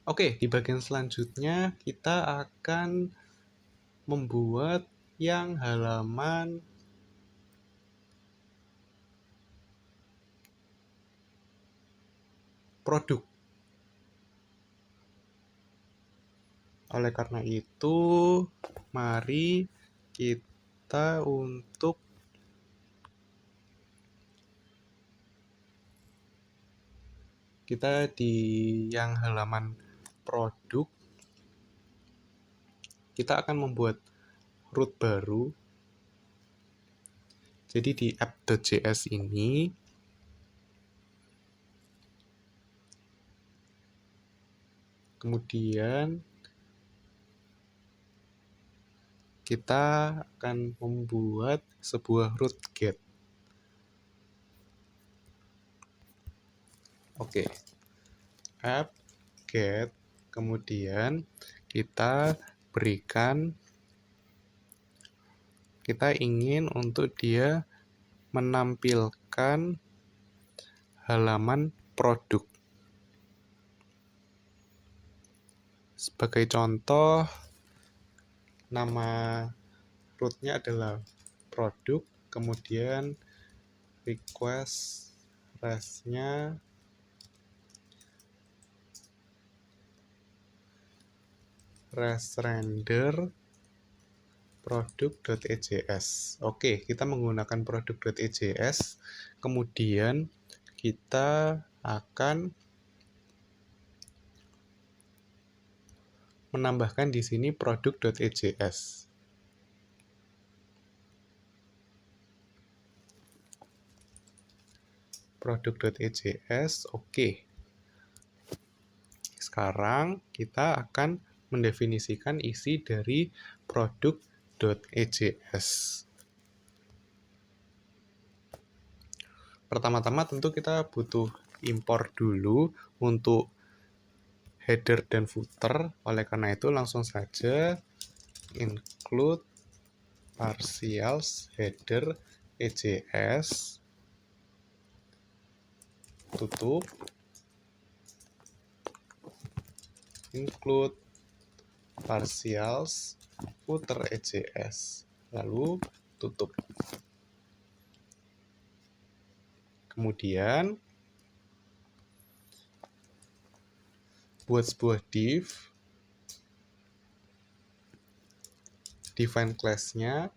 Oke, di bagian selanjutnya kita akan membuat yang halaman produk. Oleh karena itu, mari kita di yang halaman produk, kita akan membuat root baru. Jadi di app.js ini, kemudian kita akan membuat sebuah root get. Oke, app get, kemudian kita ingin untuk dia menampilkan halaman produk. Sebagai contoh, nama rootnya adalah produk, kemudian request res-nya res render produk.ejs. Oke, kita menggunakan produk.ejs, kemudian kita akan menambahkan di sini produk.ejs. Produk.ejs, oke. Sekarang kita akan mendefinisikan isi dari produk.ejs. Pertama-tama tentu kita butuh import dulu untuk header dan footer. Oleh karena itu langsung saja include partials header ejs, tutup, include partials footer ejs, lalu tutup. Kemudian buat sebuah define class-nya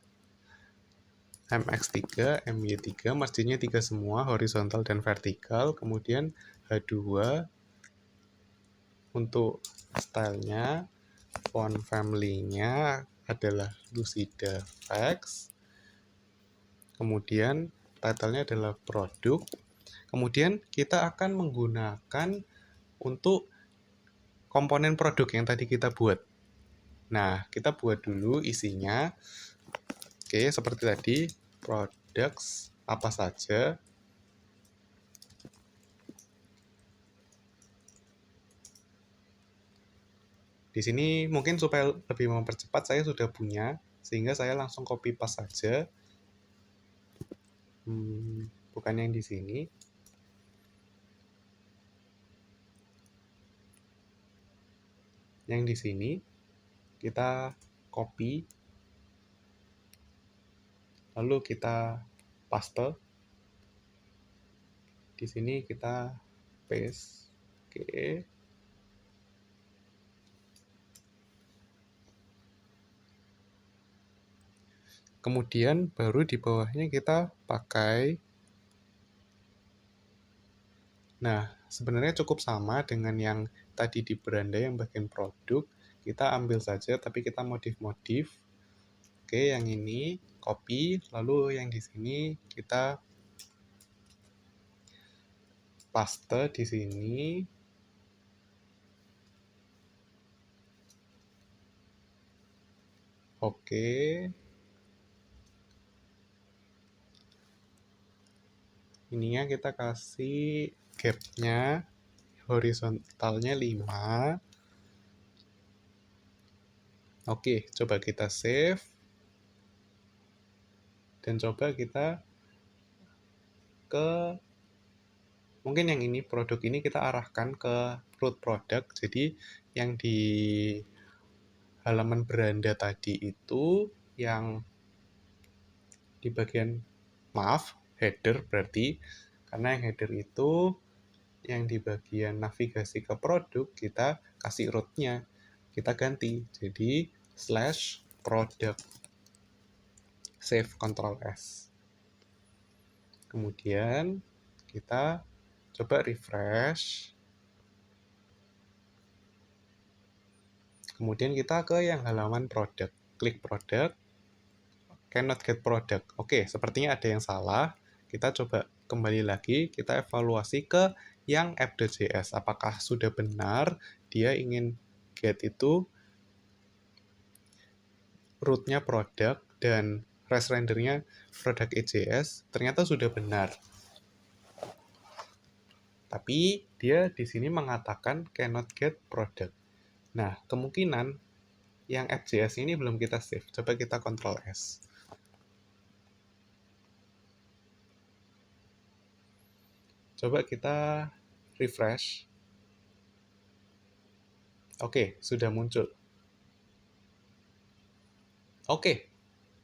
mx3, my3, marginnya 3 semua, horizontal dan vertikal. Kemudian h2 untuk stylenya, font family-nya adalah Lucida Vex. Kemudian title-nya adalah produk. Kemudian kita akan menggunakan untuk komponen produk yang tadi kita buat. Nah, kita buat dulu isinya. Oke, seperti tadi, products apa saja. Di sini mungkin supaya lebih mempercepat, saya sudah punya, sehingga saya langsung copy paste saja. Bukan yang di sini. Yang di sini kita copy, lalu kita paste. Di sini kita paste. Oke. Kemudian baru di bawahnya kita pakai. Nah, sebenarnya cukup sama dengan yang tadi di beranda yang bagian produk. Kita ambil saja, tapi kita modif-modif. Oke, yang ini copy, lalu yang di sini kita paste di sini. Oke. Ininya kita kasih gap-nya, horizontalnya 5. Oke, coba kita save. Dan coba kita ke mungkin yang ini, produk ini kita arahkan ke root product. Jadi yang di halaman beranda tadi itu, yang di bagian, maaf, header berarti, karena yang header itu yang di bagian navigasi ke produk, kita kasih root-nya, kita ganti jadi /product, save, Ctrl S. Kemudian kita coba refresh, kemudian kita ke yang halaman product, klik product, cannot get product. Oke, sepertinya ada yang salah. Kita coba kembali lagi, kita evaluasi ke yang app.js. Apakah sudah benar dia ingin get itu root-nya product dan res rendernya product.js, ternyata sudah benar. Tapi dia di sini mengatakan cannot get product. Nah, kemungkinan yang app.js ini belum kita save. Coba kita Ctrl S. Coba kita refresh. Oke, sudah muncul. Oke,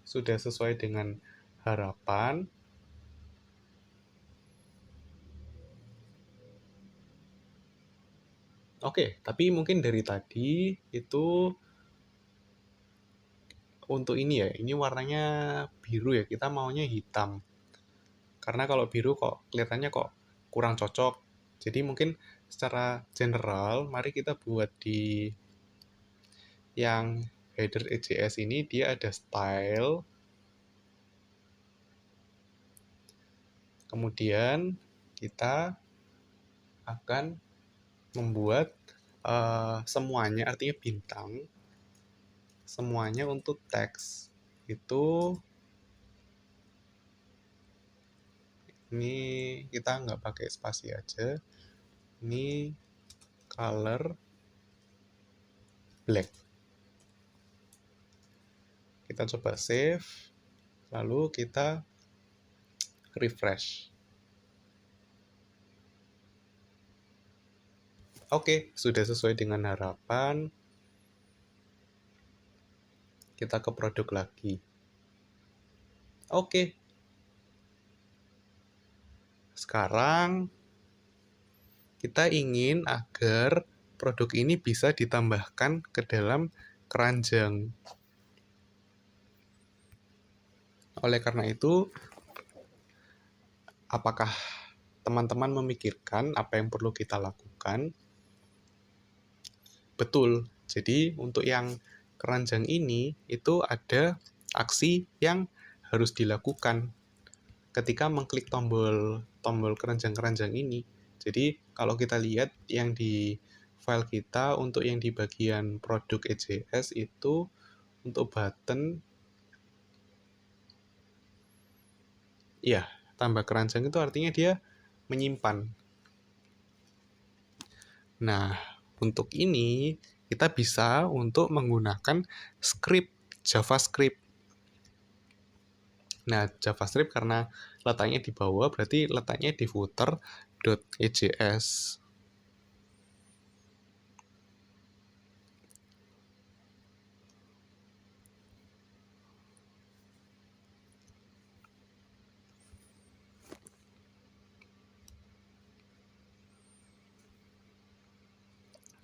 sudah sesuai dengan harapan. Oke, tapi mungkin dari tadi itu untuk ini ya, ini warnanya biru ya, kita maunya hitam. Karena kalau biru kok kelihatannya kok kurang cocok. Jadi mungkin secara general, mari kita buat di yang header EJS ini, dia ada style. Kemudian kita akan membuat semuanya, artinya bintang, semuanya untuk teks. Itu ini kita nggak pakai spasi aja. Ini color black. Kita coba save, lalu kita refresh. Oke, sudah sesuai dengan harapan. Kita ke produk lagi. Oke. Sekarang kita ingin agar produk ini bisa ditambahkan ke dalam keranjang. Oleh karena itu, apakah teman-teman memikirkan apa yang perlu kita lakukan? Betul. Jadi untuk yang keranjang ini itu ada aksi yang harus dilakukan ketika mengklik tombol keranjang-keranjang ini. Jadi kalau kita lihat yang di file kita, untuk yang di bagian produk EJS itu untuk button, ya, tambah keranjang itu artinya dia menyimpan. Nah, untuk ini kita bisa untuk menggunakan script JavaScript. Nah, JavaScript karena letaknya di bawah, berarti letaknya di footer.ejs.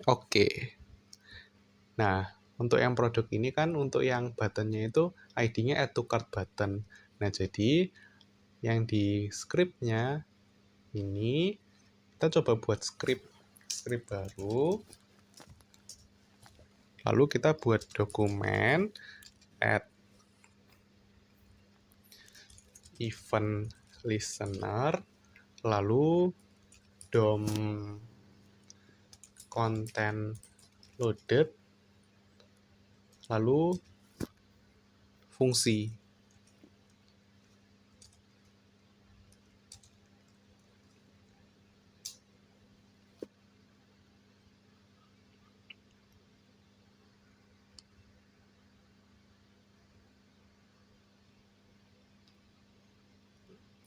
Oke. Nah, untuk yang produk ini kan, untuk yang buttonnya itu ID-nya add to cart button. Nah, jadi yang di script-nya ini, kita coba buat script baru. Lalu kita buat dokumen add event listener, lalu DOM content loaded, lalu fungsi.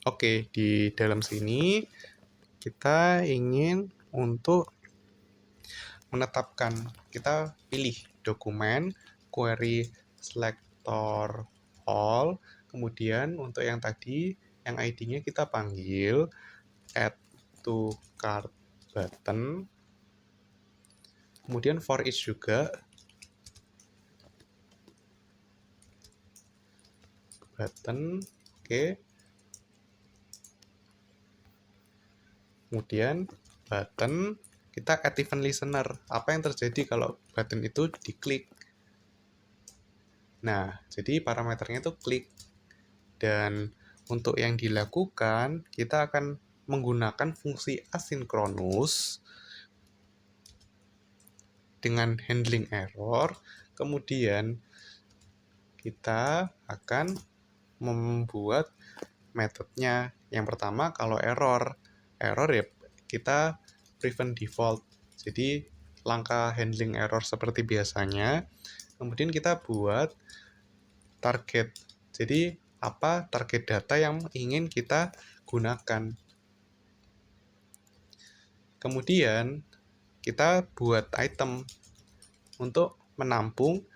Oke, di dalam sini kita ingin untuk menetapkan, kita pilih dokumen, query selector all, kemudian untuk yang tadi, yang ID-nya kita panggil add to cart button, kemudian for each juga, button, oke. Kemudian button, kita add event listener. Apa yang terjadi kalau button itu diklik? Nah, jadi parameternya itu klik. Dan untuk yang dilakukan, kita akan menggunakan fungsi asinkronus dengan handling error. Kemudian kita akan membuat metodenya. Yang pertama, kalau error ya kita prevent default. Jadi langkah handling error seperti biasanya. Kemudian kita buat target. Jadi apa target data yang ingin kita gunakan. Kemudian kita buat item untuk menampung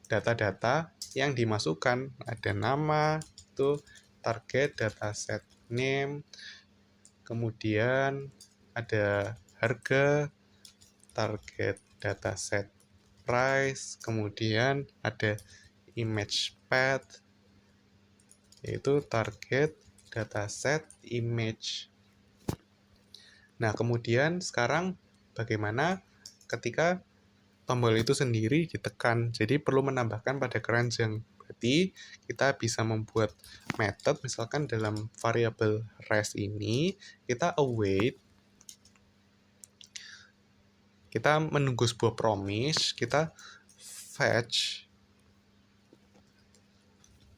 data-data yang dimasukkan. Ada nama, itu target dataset name, kemudian ada harga, target dataset price, kemudian ada image path, yaitu target dataset image. Nah, kemudian sekarang bagaimana ketika tombol itu sendiri ditekan? Jadi perlu menambahkan pada keranjang. Berarti kita bisa membuat method, misalkan dalam variabel res ini, kita await, kita menunggu sebuah promise, kita fetch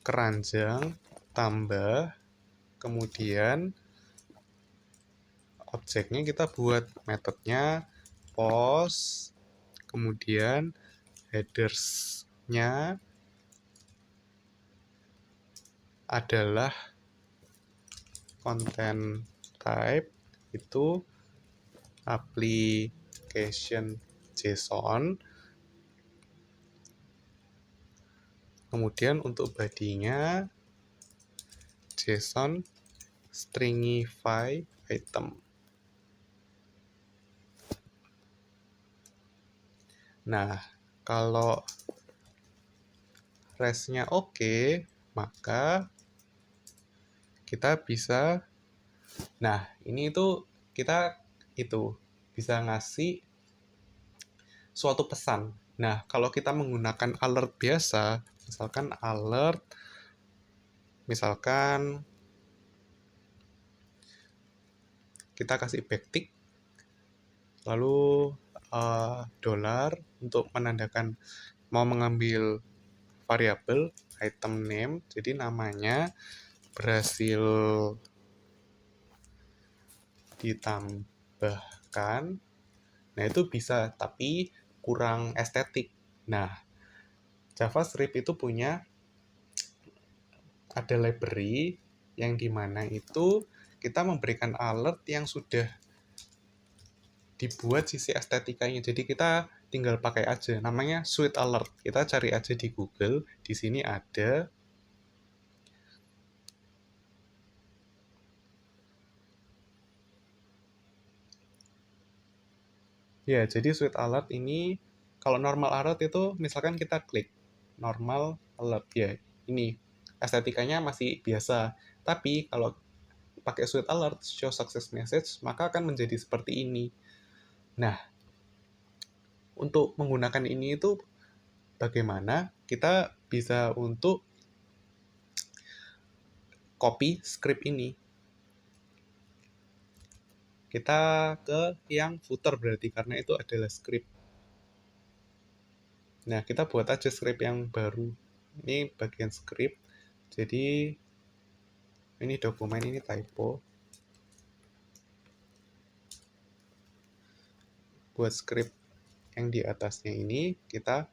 keranjang tambah, kemudian objeknya kita buat metodenya post, kemudian headers-nya adalah content type, itu application JSON. Kemudian untuk body-nya JSON stringify item. Nah, kalau res-nya oke, maka kita bisa, nah ini itu kita itu bisa ngasih suatu pesan. Nah, kalau kita menggunakan alert biasa, misalkan alert, misalkan kita kasih backtick, lalu dolar untuk menandakan mau mengambil variabel item name, jadi namanya berhasil ditambahkan. Nah, itu bisa, tapi kurang estetik. Nah, JavaScript itu punya ada library yang dimana itu kita memberikan alert yang sudah dibuat sisi estetikanya. Jadi kita tinggal pakai aja. Namanya Sweet Alert. Kita cari aja di Google. Di sini ada. Ya, jadi Sweet Alert ini kalau normal alert itu misalkan kita klik normal alert ya. Ini estetikanya masih biasa. Tapi kalau pakai Sweet Alert show success message maka akan menjadi seperti ini. Nah, untuk menggunakan ini itu bagaimana kita bisa untuk copy script ini. Kita ke yang footer berarti, karena itu adalah script. Nah, kita buat aja script yang baru. Ini bagian script. Jadi, ini dokumen, ini typo. Buat script yang di atasnya ini, kita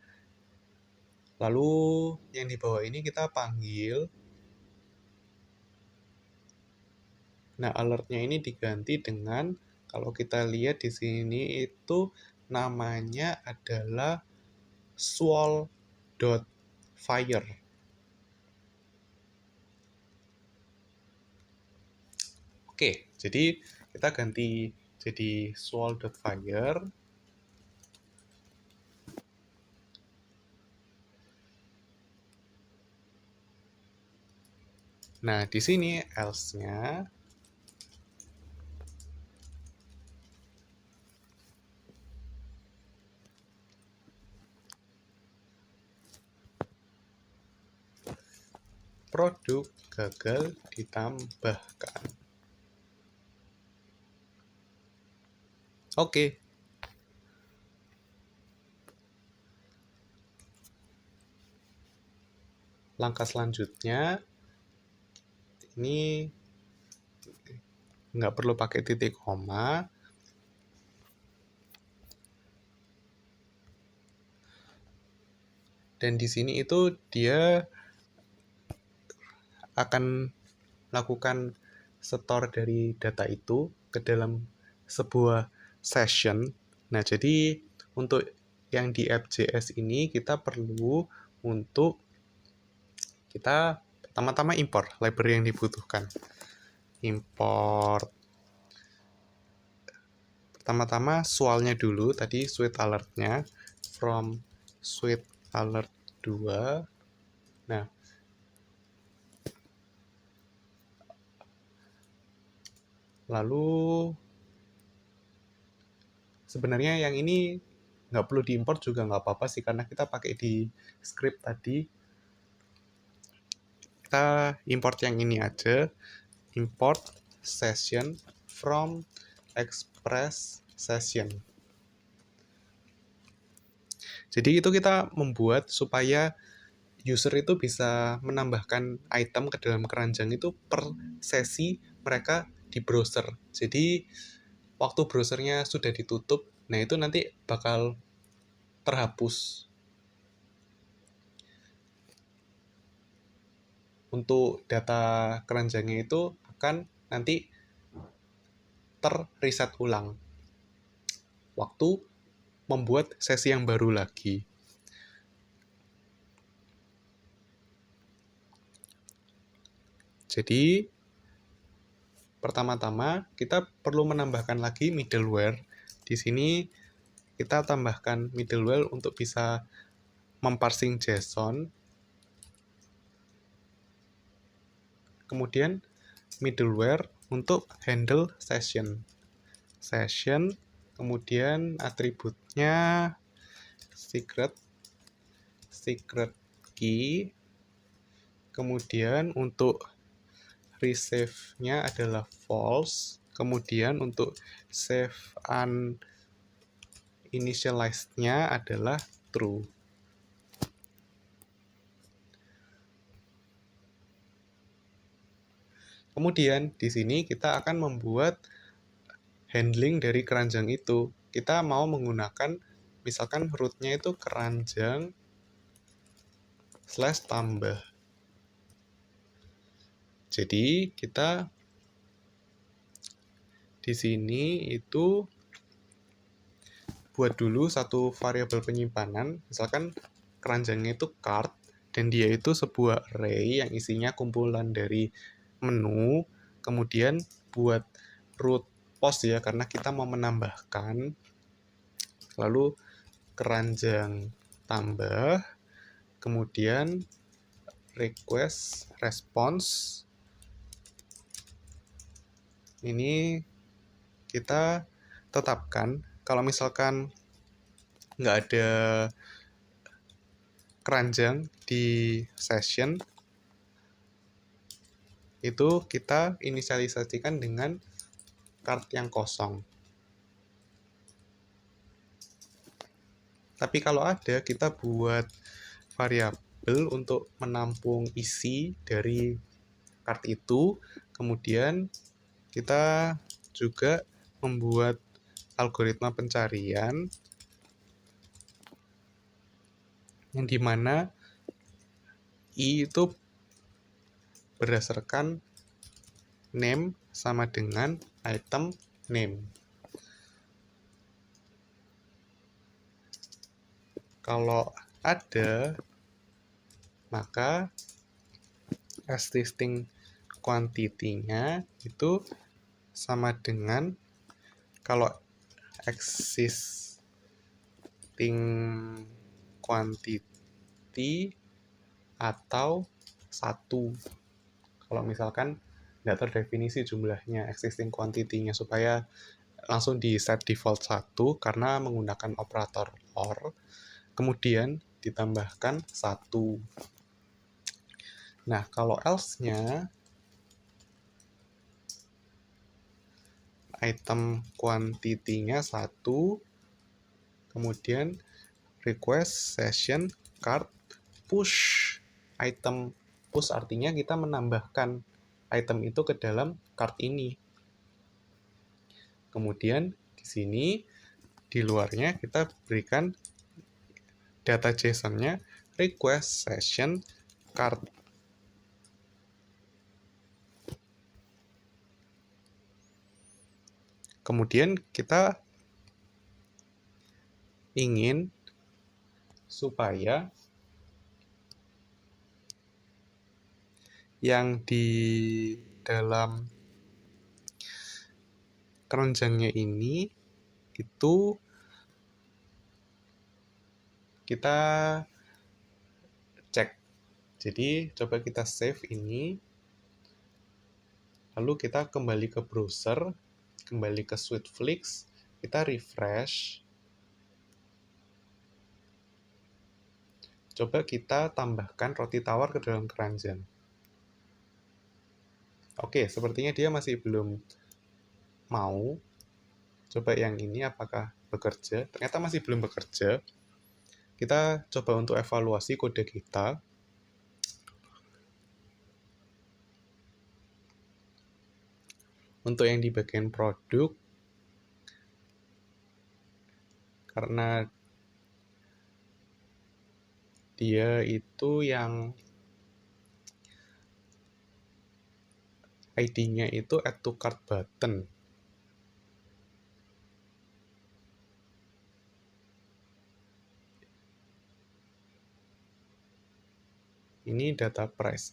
lalu yang di bawah ini kita panggil Nah, alertnya ini diganti dengan, kalau kita lihat di sini itu namanya adalah swal.fire. Oke, jadi kita ganti jadi swal.fire. Nah, di sini else-nya produk gagal ditambahkan. Oke. Langkah selanjutnya, ini nggak perlu pakai titik koma. Dan di sini itu dia akan lakukan store dari data itu ke dalam sebuah session. Nah, jadi untuk yang di app.js ini kita perlu untuk kita pertama-tama import library yang dibutuhkan. Import pertama-tama swalnya dulu, tadi switch alertnya from switch alert 2. Nah, lalu sebenarnya yang ini nggak perlu diimport juga nggak apa-apa sih, karena kita pakai di script tadi. Kita import yang ini aja, import session from express session. Jadi itu kita membuat supaya user itu bisa menambahkan item ke dalam keranjang itu per sesi mereka di browser. Jadi waktu browsernya sudah ditutup, nah itu nanti bakal terhapus. Untuk data keranjangnya itu akan nanti ter-reset ulang waktu membuat sesi yang baru lagi. Jadi pertama-tama kita perlu menambahkan lagi middleware. Di sini kita tambahkan middleware untuk bisa memparsing JSON. Kemudian middleware untuk handle session. Kemudian atributnya secret key. Kemudian untuk receive-nya adalah false. Kemudian untuk save uninitialized-nya adalah true. Kemudian di sini kita akan membuat handling dari keranjang itu. Kita mau menggunakan misalkan root-nya itu keranjang /tambah. Jadi kita di sini itu buat dulu satu variabel penyimpanan, misalkan keranjangnya itu card, dan dia itu sebuah array yang isinya kumpulan dari menu, kemudian buat root post ya, karena kita mau menambahkan, lalu keranjang tambah, kemudian request response, ini kita tetapkan kalau misalkan nggak ada keranjang di session, itu kita inisialisasikan dengan card yang kosong. Tapi kalau ada, kita buat variabel untuk menampung isi dari card itu. Kemudian kita juga membuat algoritma pencarian yang dimana i itu berdasarkan name sama dengan item name. Kalau ada, maka existing quantity-nya itu sama dengan, kalau existing quantity atau 1. Kalau misalkan tidak terdefinisi jumlahnya, existing quantity-nya, supaya langsung di set default 1 karena menggunakan operator OR, kemudian ditambahkan 1. Nah, kalau else-nya, item quantity-nya 1, kemudian request session card push. Item push artinya kita menambahkan item itu ke dalam card ini. Kemudian di sini, di luarnya kita berikan data JSON-nya request session card. Kemudian kita ingin supaya yang di dalam keranjangnya ini itu kita cek. Jadi coba kita save ini, lalu kita kembali ke browser, kembali ke Sweetflix, kita refresh. Coba kita tambahkan roti tawar ke dalam keranjang. Oke, sepertinya dia masih belum mau. Coba yang ini apakah bekerja? Ternyata masih belum bekerja. Kita coba untuk evaluasi kode kita. Untuk yang di bagian produk, karena dia itu yang ID-nya itu add to cart button. Ini data price.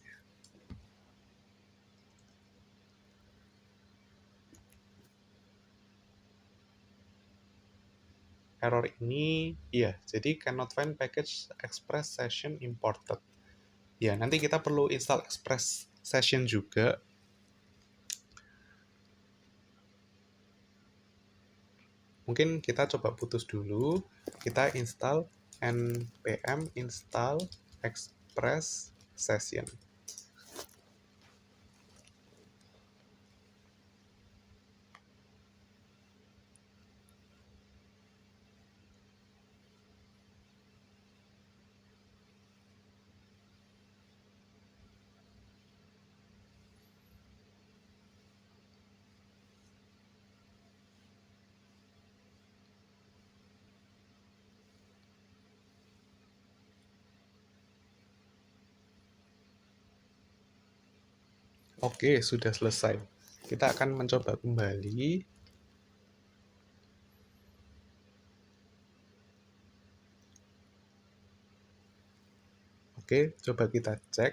Error ini, iya, jadi cannot find package express session imported. Ya, nanti kita perlu install express session juga. Mungkin kita coba putus dulu. Kita install npm install express session. Oke, sudah selesai. Kita akan mencoba kembali. Oke, coba kita cek.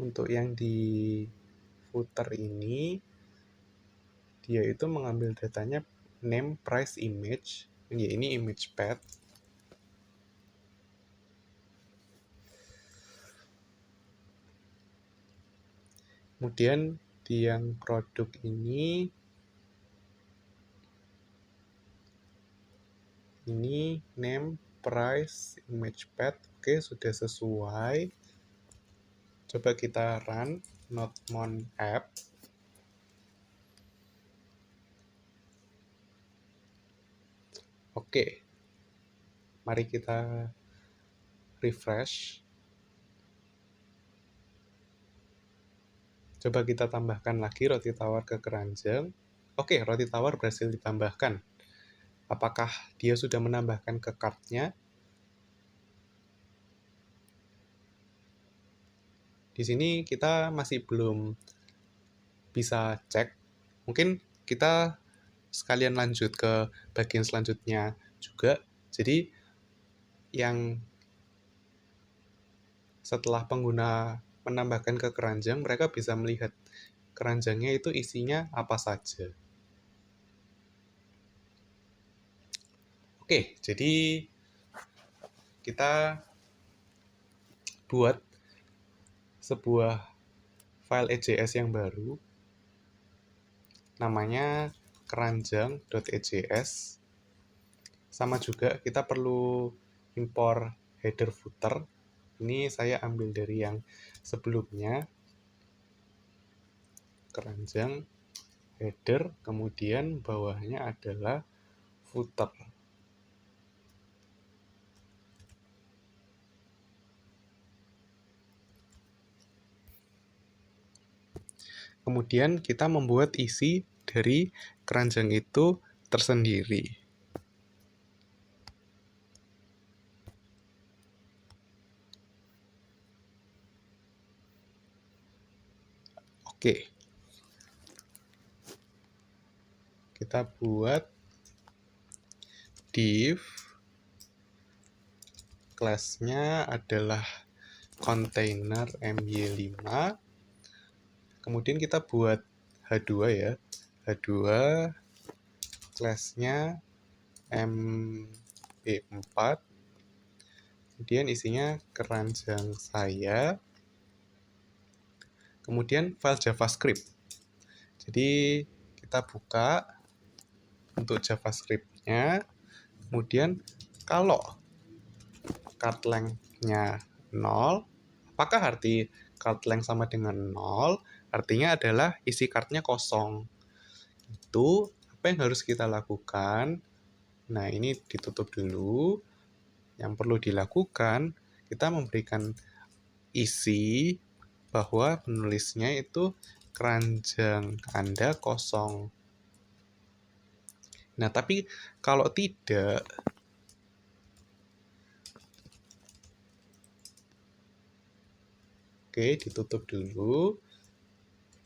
Untuk yang di footer ini, dia itu mengambil datanya name, price, image. Ya, ini image path. Kemudian di yang produk ini name, price, image path. Oke, sudah sesuai. Coba kita run notmon app. Oke, mari kita refresh. Coba kita tambahkan lagi roti tawar ke keranjang. Oke, roti tawar berhasil ditambahkan. Apakah dia sudah menambahkan ke cart-nya? Di sini kita masih belum bisa cek Mungkin kita sekalian lanjut ke bagian selanjutnya juga. Jadi yang setelah pengguna menambahkan ke keranjang, mereka bisa melihat keranjangnya itu isinya apa saja. Oke, jadi kita buat sebuah file EJS yang baru, namanya keranjang.ejs. Sama juga kita perlu impor header footer. Ini saya ambil dari yang sebelumnya, keranjang header, kemudian bawahnya adalah footer. Kemudian kita membuat isi dari keranjang itu tersendiri. Oke. Kita buat div, kelasnya adalah container my5. Kemudian kita buat h2 ya. H2 kelasnya mp4. Kemudian isinya keranjang saya. Kemudian file JavaScript. Jadi kita buka untuk JavaScript-nya. Kemudian kalau card length-nya 0, apakah arti card length sama dengan 0? Artinya adalah isi card-nya kosong. Itu apa yang harus kita lakukan? Nah, ini ditutup dulu. Yang perlu dilakukan, kita memberikan isi bahwa penulisnya itu keranjang Anda kosong. Nah, tapi kalau tidak, oke, ditutup dulu.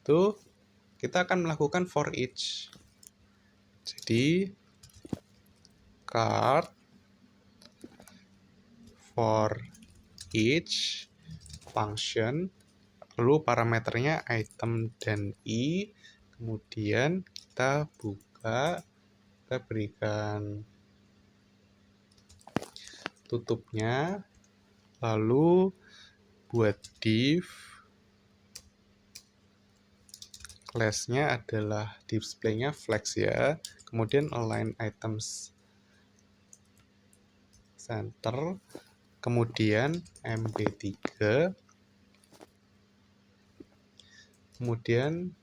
Tuh, kita akan melakukan for each. Jadi, card for each function, lalu parameternya item dan i, kemudian kita buka, kita berikan tutupnya, lalu buat div, class-nya adalah display-nya flex ya, kemudian align items center, kemudian mp3, kemudian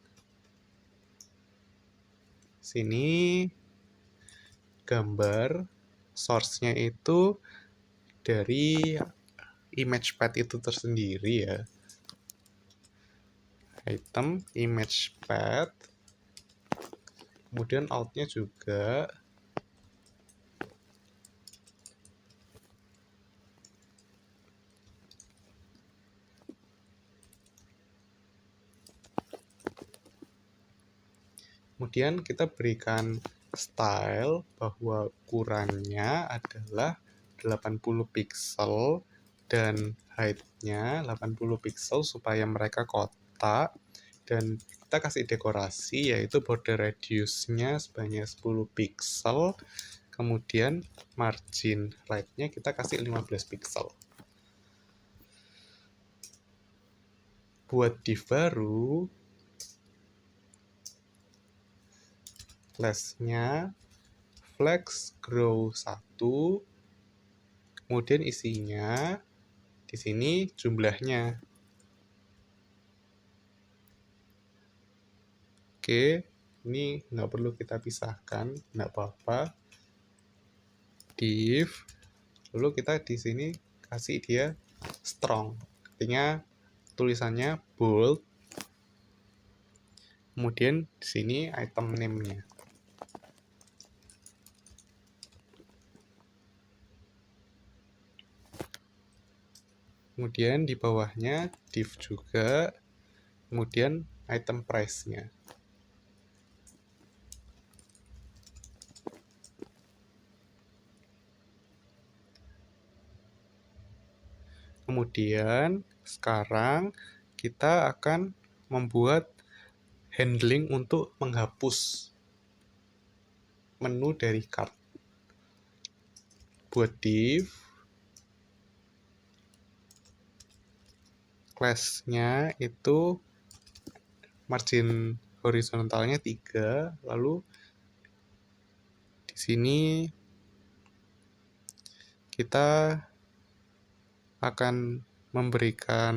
sini gambar source-nya itu dari image path itu tersendiri ya. Item image path, kemudian out-nya juga kemudian kita berikan style bahwa ukurannya adalah 80 pixel dan height-nya 80 pixel supaya mereka kotak, dan kita kasih dekorasi yaitu border radius-nya sebanyak 10 pixel, kemudian margin right-nya kita kasih 15 pixel. Buat div baru, class-nya flex grow 1, kemudian isinya di sini jumlahnya. Oke, ini nggak perlu kita pisahkan, nggak apa-apa. Div, lalu kita di sini kasih dia strong, artinya tulisannya bold. Kemudian di sini item name-nya. Kemudian di bawahnya div juga, kemudian item price-nya. Kemudian sekarang kita akan membuat handling untuk menghapus menu dari cart. Buat div, class-nya itu margin horizontalnya 3, lalu di sini kita akan memberikan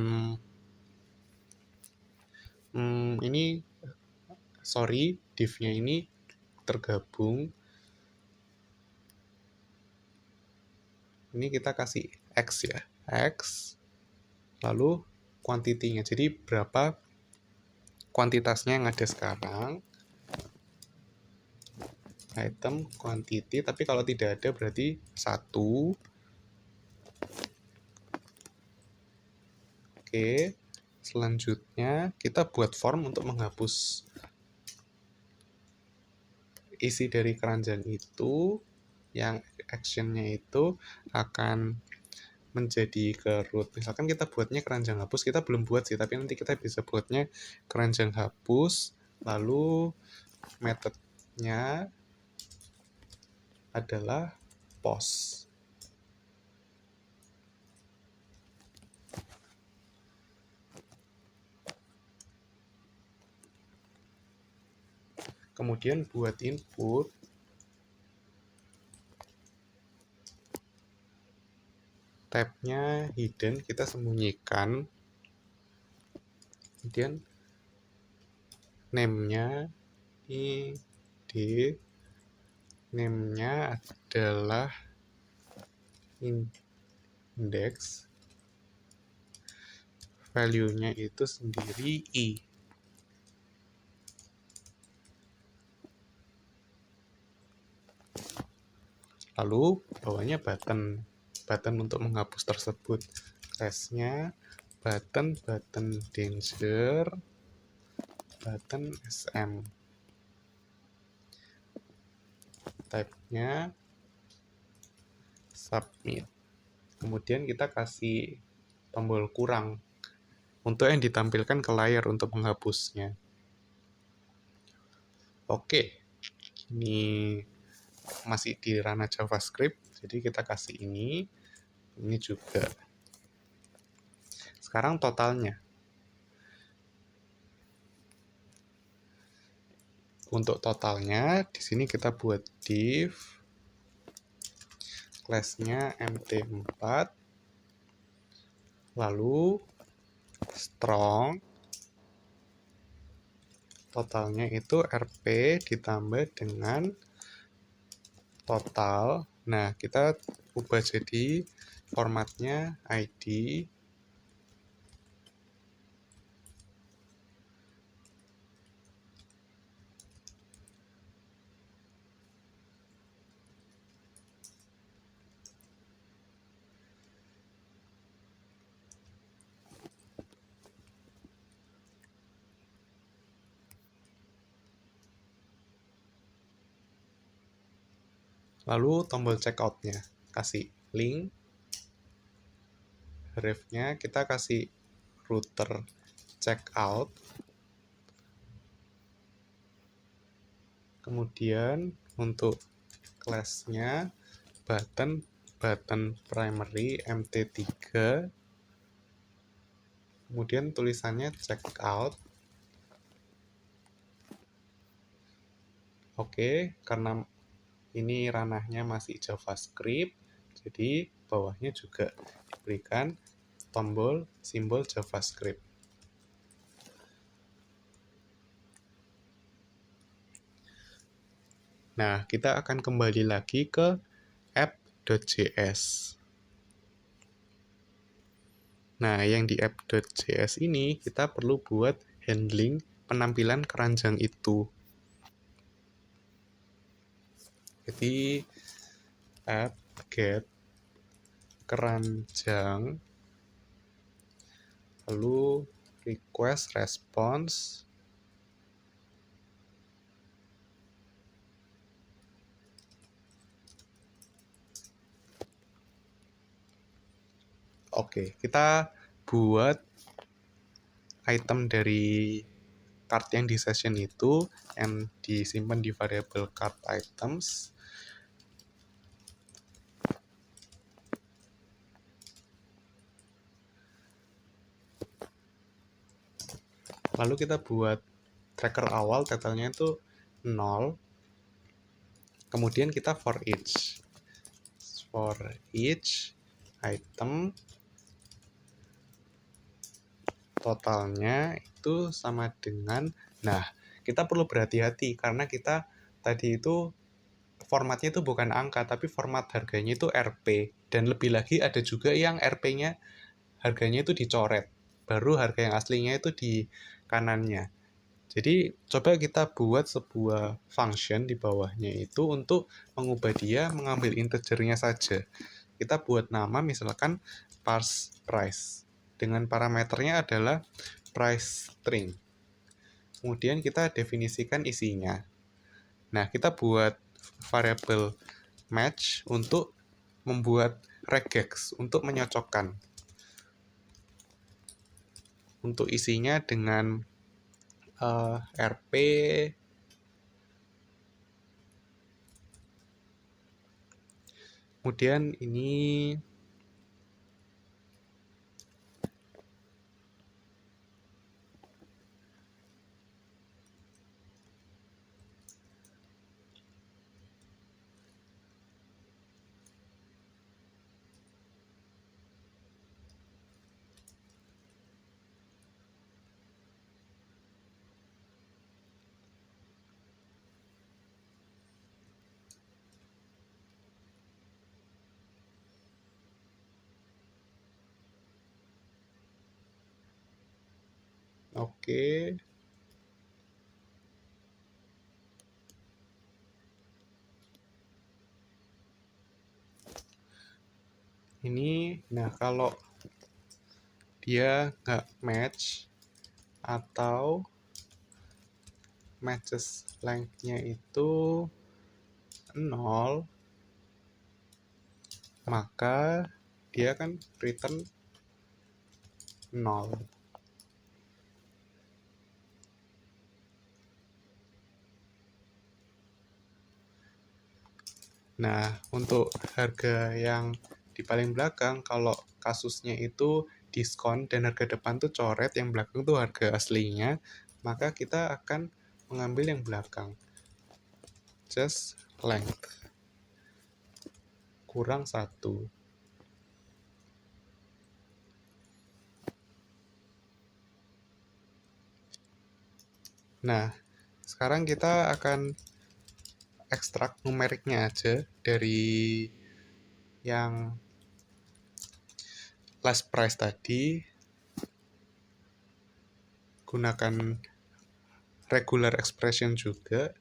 div-nya ini tergabung. Ini kita kasih X ya, X, lalu quantity-nya. Jadi berapa kuantitasnya yang ada sekarang. Item quantity, tapi kalau tidak ada berarti 1. Oke, selanjutnya kita buat form untuk menghapus isi dari keranjang itu, yang action-nya itu akan menjadi ke root. Misalkan kita buatnya keranjang hapus, kita belum buat sih, tapi nanti kita bisa buatnya keranjang hapus, lalu metodenya adalah post. Kemudian buat input, tab-nya hidden, kita sembunyikan. Kemudian name-nya id, name-nya adalah index, value-nya itu sendiri i. Lalu bawahnya button untuk menghapus tersebut. Class-nya button danger, button sm. Type-nya submit. Kemudian kita kasih tombol kurang untuk yang ditampilkan ke layar untuk menghapusnya. Oke, ini masih di ranah JavaScript, jadi kita kasih ini juga. Sekarang totalnya. Untuk totalnya, di sini kita buat div, class-nya mt4, lalu strong, totalnya itu rp ditambah dengan total. Nah, kita ubah jadi formatnya id, lalu tombol checkout-nya kasih link, ref-nya kita kasih router checkout, kemudian untuk class-nya button primary mt3, kemudian tulisannya checkout. Oke, karena ini ranahnya masih JavaScript, jadi bawahnya juga diberikan simbol JavaScript. Nah, kita akan kembali lagi ke app.js. Nah, yang di app.js ini kita perlu buat handling penampilan keranjang itu. Jadi app get keranjang, lalu request response, Oke, kita buat item dari card yang di session itu yang disimpan di variabel card items. Lalu kita buat tracker awal, totalnya itu 0. Kemudian kita for each item totalnya itu sama dengan, nah kita perlu berhati-hati karena kita tadi itu formatnya itu bukan angka tapi format harganya itu Rp, dan lebih lagi ada juga yang Rp-nya harganya itu dicoret, baru harga yang aslinya itu di kanannya. Jadi coba kita buat sebuah function di bawahnya itu untuk mengubah dia mengambil integernya saja. Kita buat nama misalkan parse price. Dengan parameternya adalah price string. Kemudian kita definisikan isinya. Nah, kita buat variabel match untuk membuat regex untuk menyocokkan. Untuk isinya dengan Rp, kemudian ini oke. Ini, nah kalau dia nggak match atau matches length-nya itu 0, maka dia kan return 0. Nah, untuk harga yang di paling belakang, kalau kasusnya itu diskon dan harga depan tuh coret, yang belakang tuh harga aslinya, maka kita akan mengambil yang belakang. Just length kurang 1. Nah, sekarang kita akan ekstrak numeriknya aja dari yang last price tadi, gunakan regular expression juga.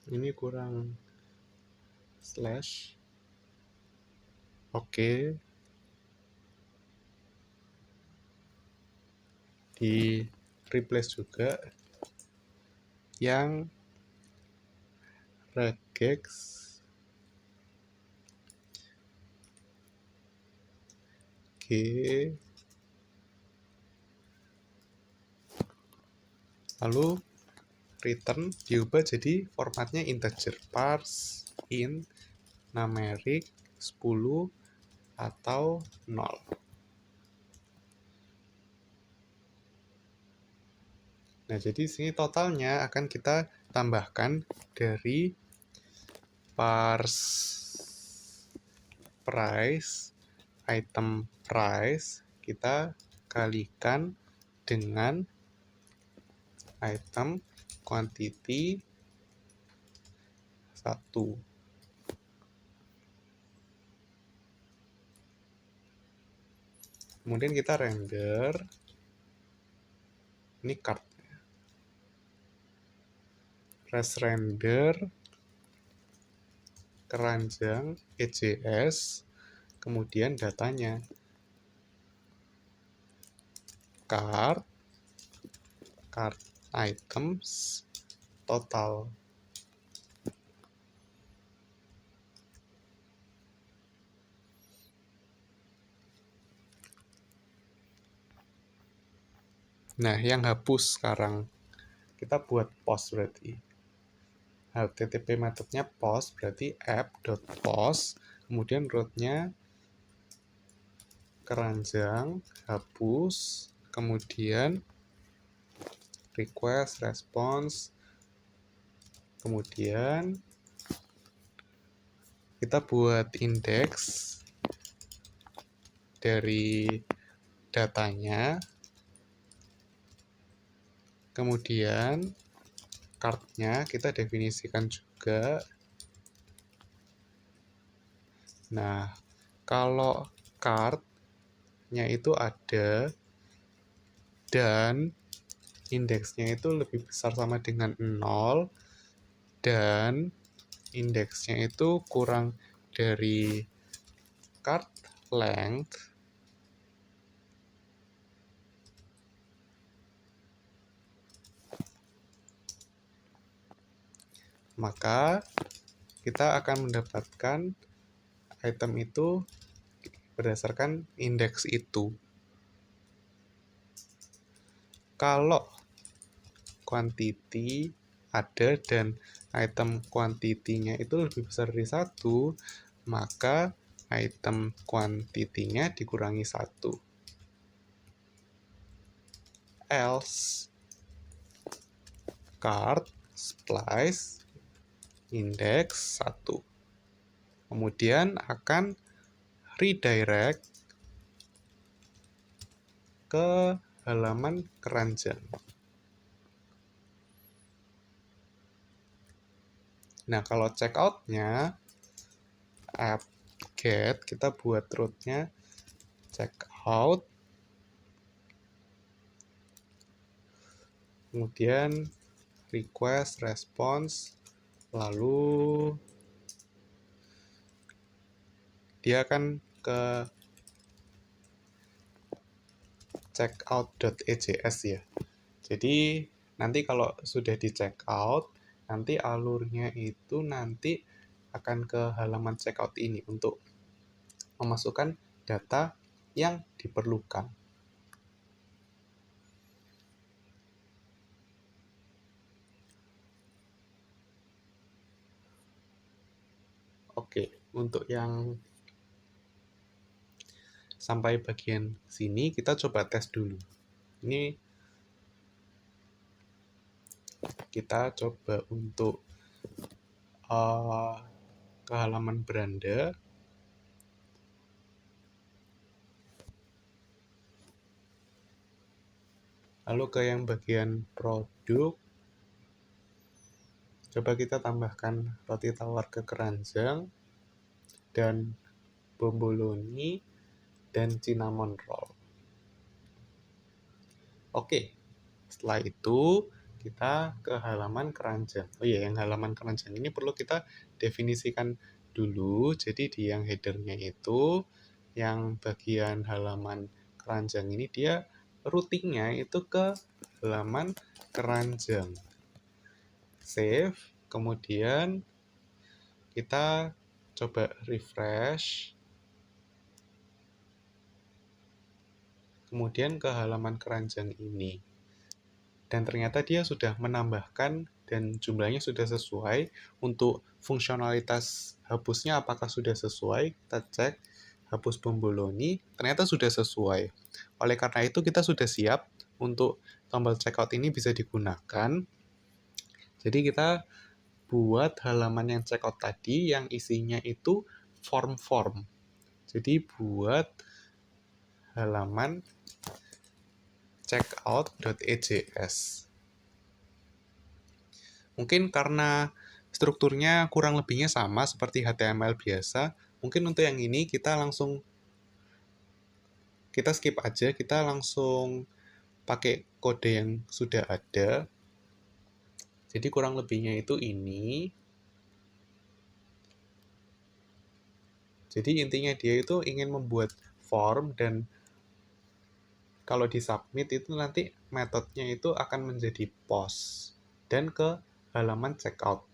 Ini kurang slash. Oke. Di replace juga yang regex g, lalu return diubah jadi formatnya integer, parse int numeric 10 atau 0. Nah, jadi sini totalnya akan kita tambahkan dari parse price, item price, kita kalikan dengan item quantity 1. Kemudian kita render. Ini card. Press render, keranjang, EJS, kemudian datanya. Card items, total. Nah, yang hapus sekarang, kita buat post berarti. HTTP methodnya post, berarti app.post, kemudian root-nya keranjang, hapus, kemudian request, response, kemudian kita buat indeks dari datanya, kemudian card-nya kita definisikan juga. Nah, kalau card-nya itu ada dan indeksnya itu lebih besar sama dengan 0 dan indeksnya itu kurang dari card length, maka kita akan mendapatkan item itu berdasarkan indeks itu. Kalau quantity ada dan item quantity-nya itu lebih besar dari 1, maka item quantity-nya dikurangi 1. Else, card splice index 1. Kemudian akan redirect ke halaman keranjang. Nah, kalau checkout-nya app get, kita buat root-nya checkout, kemudian request, response, lalu dia akan ke checkout.ejs ya. Jadi nanti kalau sudah di checkout, nanti alurnya itu nanti akan ke halaman checkout ini untuk memasukkan data yang diperlukan. Oke, untuk yang sampai bagian sini kita coba tes dulu. Ini kita coba untuk ke halaman beranda. Lalu ke yang bagian produk, coba kita tambahkan roti tawar ke keranjang, dan bomboloni, dan cinnamon roll. Oke, setelah itu kita ke halaman keranjang. Oh iya, yang halaman keranjang ini perlu kita definisikan dulu. Jadi di yang header-nya itu, yang bagian halaman keranjang ini dia routing-nya itu ke halaman keranjang. Save, kemudian kita coba refresh, kemudian ke halaman keranjang ini. Dan ternyata dia sudah menambahkan dan jumlahnya sudah sesuai. Untuk fungsionalitas hapusnya apakah sudah sesuai, kita cek hapus bomboloni, ternyata sudah sesuai. Oleh karena itu kita sudah siap untuk tombol checkout ini bisa digunakan. Jadi kita buat halaman yang checkout tadi yang isinya itu form-form. Jadi buat halaman checkout.ejs. Mungkin karena strukturnya kurang lebihnya sama seperti HTML biasa, mungkin untuk yang ini kita skip aja, kita langsung pakai kode yang sudah ada. Jadi kurang lebihnya itu ini. Jadi intinya dia itu ingin membuat form, dan kalau di submit itu nanti metodenya itu akan menjadi post dan ke halaman checkout.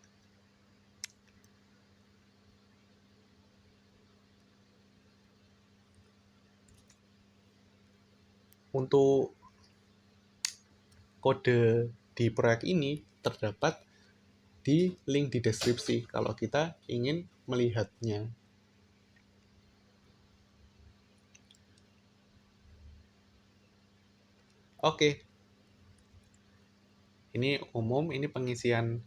Untuk kode di proyek ini terdapat di link di deskripsi kalau kita ingin melihatnya. Oke, ini umum, ini pengisian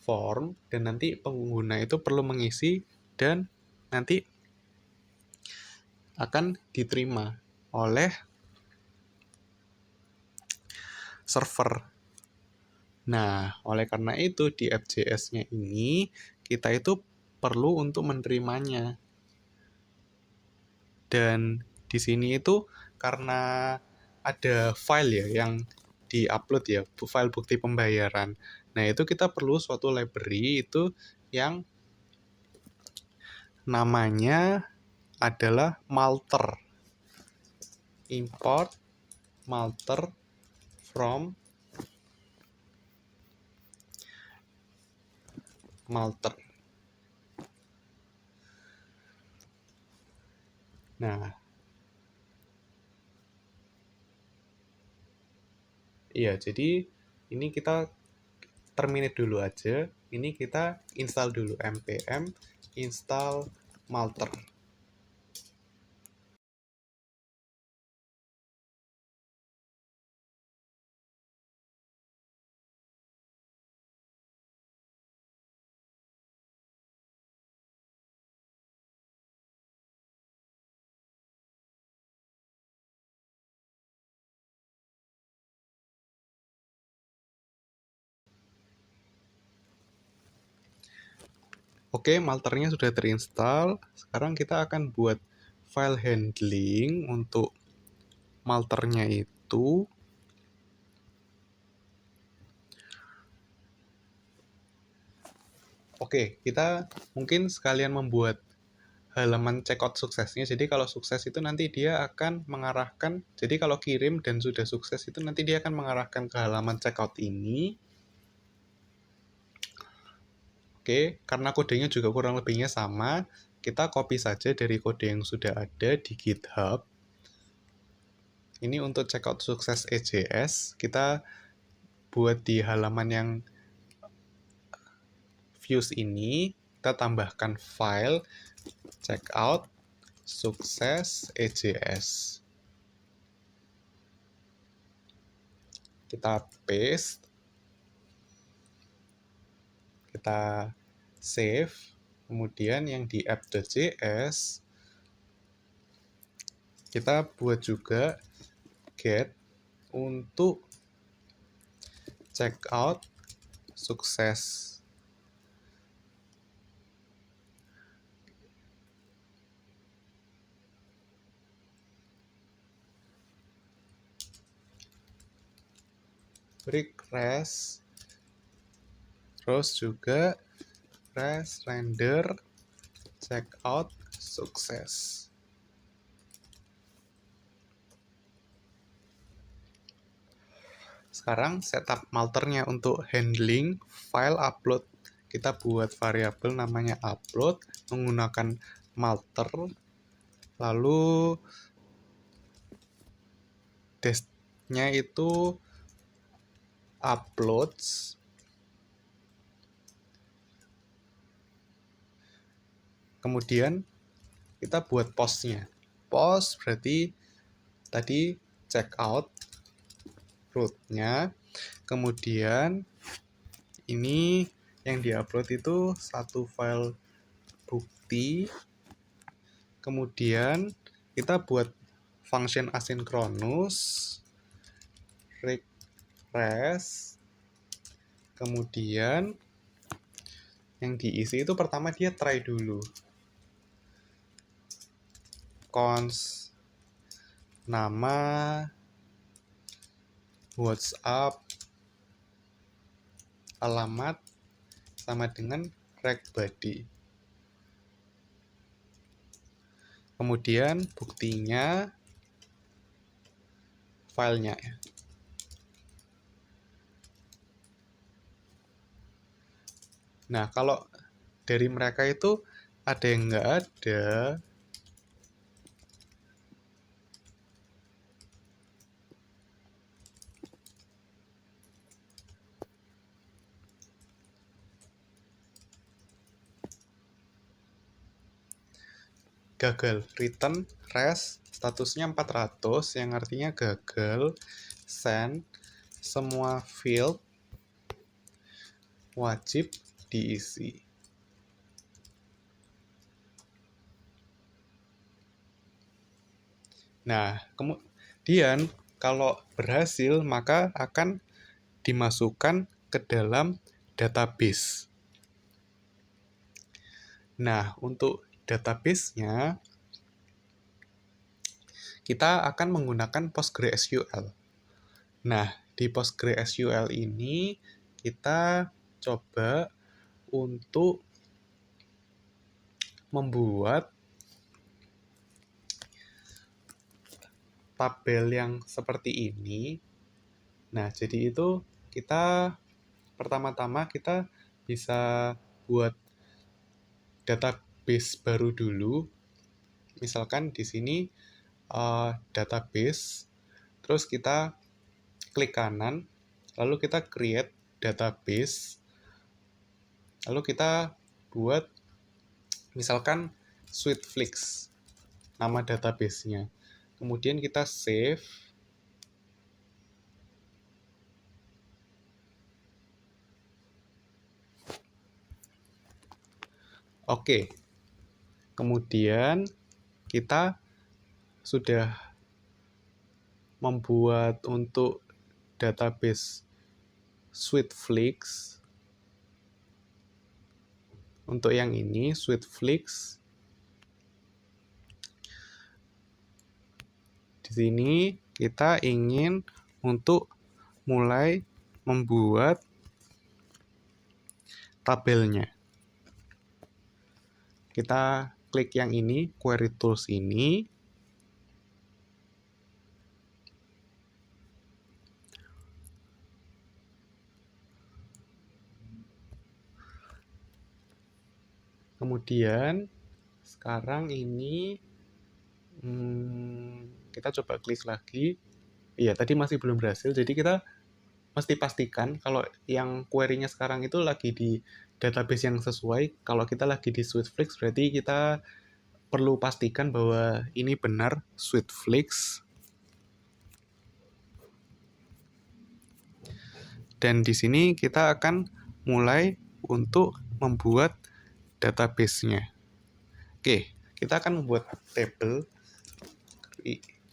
form, dan nanti pengguna itu perlu mengisi dan nanti akan diterima oleh server. Nah, oleh karena itu di FJS-nya ini kita itu perlu untuk menerimanya. Dan di sini itu karena ada file ya yang di-upload ya, file bukti pembayaran. Nah, itu kita perlu suatu library itu yang namanya adalah Malter. Import Malter from Malter. Nah, iya, jadi ini kita terminate dulu aja. Ini kita install dulu npm install Malter. Oke, Malternya sudah terinstall. Sekarang kita akan buat file handling untuk Malternya itu. Oke, kita mungkin sekalian membuat halaman checkout suksesnya. Jadi kalau sukses itu nanti dia akan mengarahkan, jadi kalau kirim dan sudah sukses itu nanti dia akan mengarahkan ke halaman checkout ini. Oke, karena kodenya juga kurang lebihnya sama, kita copy saja dari kode yang sudah ada di GitHub. Ini untuk checkout sukses EJS, kita buat di halaman yang views ini, kita tambahkan file checkout sukses EJS. Kita paste, kita save, kemudian yang di app.js kita buat juga get untuk checkout sukses. Request, terus juga press render checkout sukses. Sekarang setup Malternya untuk handling file upload. Kita buat variabel namanya upload menggunakan Malter. Lalu desknya itu uploads. Kemudian kita buat postnya. Post berarti tadi checkout root-nya. Kemudian ini yang diupload itu satu file bukti. Kemudian kita buat function asynchronous request. Kemudian yang diisi itu pertama dia try dulu. Const nama WhatsApp, alamat, sama dengan reg body. Kemudian buktinya, filenya. Nah, kalau dari mereka itu ada yang nggak ada, gagal. Return, res, statusnya 400, yang artinya gagal. Send, semua field wajib diisi. Nah, kemudian kalau berhasil, maka akan dimasukkan ke dalam database. Nah, untuk database-nya, kita akan menggunakan PostgreSQL. Nah, di PostgreSQL ini, kita coba untuk membuat tabel yang seperti ini. Nah, jadi itu kita pertama-tama kita bisa buat database baru dulu. Misalkan di sini database, terus kita klik kanan, lalu kita create database, lalu kita buat misalkan Sweetflix, nama database-nya. Kemudian kita save. Oke. Kemudian kita sudah membuat untuk database Sweetflix. Untuk yang ini, Sweetflix. Di sini kita ingin untuk mulai membuat tabelnya. Kita klik yang ini, Query Tools ini. Kemudian sekarang ini kita coba klik lagi. Iya, tadi masih belum berhasil. Jadi kita mesti pastikan kalau yang query-nya sekarang itu lagi di database yang sesuai. Kalau kita lagi di Sweetflix, berarti kita perlu pastikan bahwa ini benar Sweetflix. Dan di sini kita akan mulai untuk membuat database-nya. Oke, kita akan membuat table,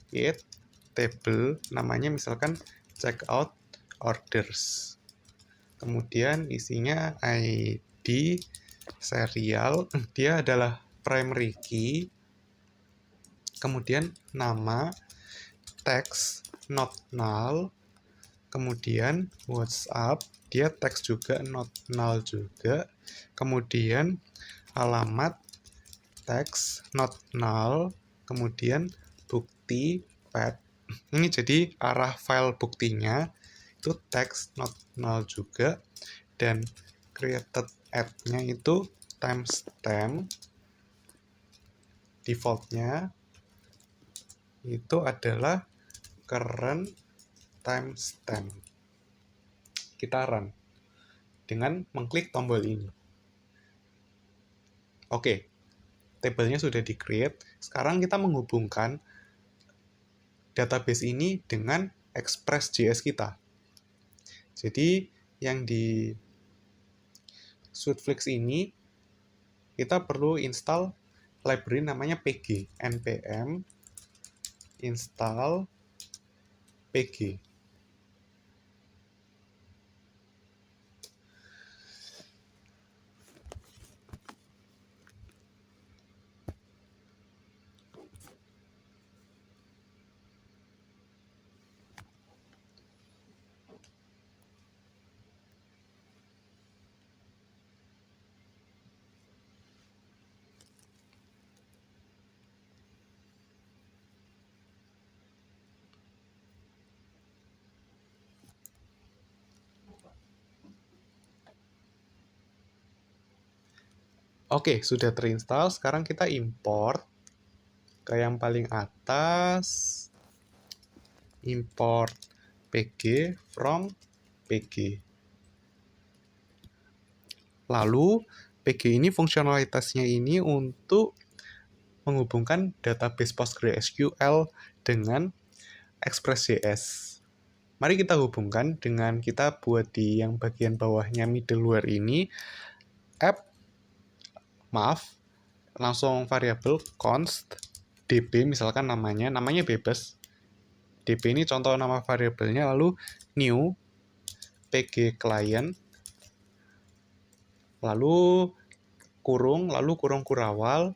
create table, namanya misalkan checkout orders. Kemudian isinya ID, serial, dia adalah primary key. Kemudian nama, text, not null. Kemudian WhatsApp, dia teks juga, not null juga. Kemudian alamat, teks, not null. Kemudian bukti, path. Ini jadi arah file buktinya itu teks, not null juga. Dan created at-nya itu timestamp. Defaultnya itu adalah current timestamp. Kita run dengan mengklik tombol ini. Oke, tabelnya sudah di-create. Sekarang kita menghubungkan database ini dengan Express.js kita. Jadi, yang di Sweetflix ini, kita perlu install library namanya pg, npm install pg. Oke, sudah terinstall. Sekarang kita import ke yang paling atas. Import pg from pg. Lalu pg ini fungsionalitasnya ini untuk menghubungkan database PostgreSQL dengan Express.js. Mari kita hubungkan dengan kita buat di yang bagian bawahnya middleware ini langsung variabel const db, misalkan namanya bebas. db ini contoh nama variabelnya, lalu new pg client, lalu kurung kurawal,